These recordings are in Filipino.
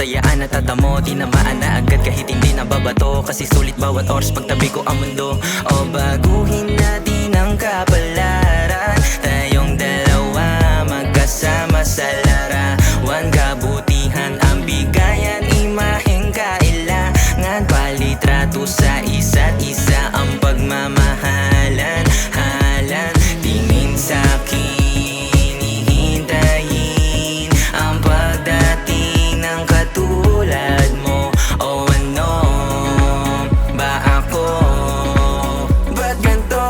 kasayaan at tatamo. Tinamaan na agad kahit hindi nababato, kasi sulit bawat oras pagtabi ko ang mundo. O baguhin natin ang kapalaran, tayong dalawa magkasama sa larawan. Kabutihan ang bigayan, imaheng kailangan, palitrato sa isa't isa ang pagmamahalan. Tingin sa'kin, hihintayin ang pagdating ng katulad mo. O ano ba ako? Ba't ganito?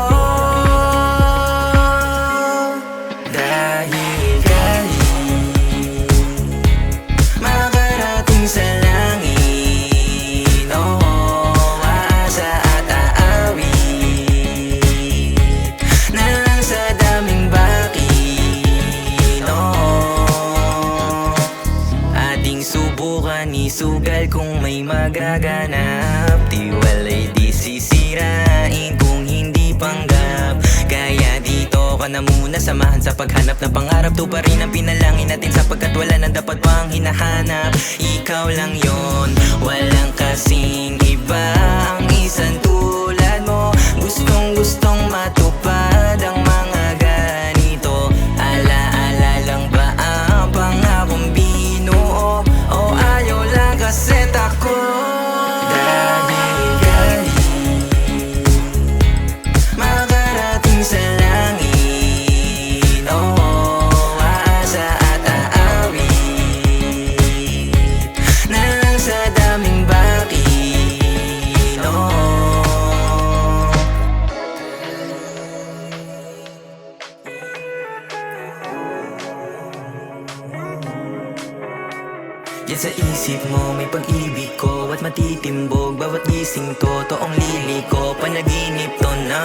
Dahil galing makarating sa langit, aasa at aawit na lang sa daming bakit. Ating subukan, isugal kung may magaganap. Tiwalay di sisirain kung hindi panggap. Kaya dito ka na muna, samahan sa paghanap ng pangarap. Tuparin ang pinalangin natin sapagkat wala nang dapat pang hinahanap. Ikaw lang yon, walang kasing iba ang isang tulad mo. Gustong matupad ang mga ganito. Alaala lang ba ang pangakong binuo, o ayaw lang kasi tako? Dahil galing makarating sa langit, aasa at aawit na lang sa daming bakit. Yan sa isip mo may pag-ibig ko at matitimbog bawat gising to. Toong liliko, panaginip to na.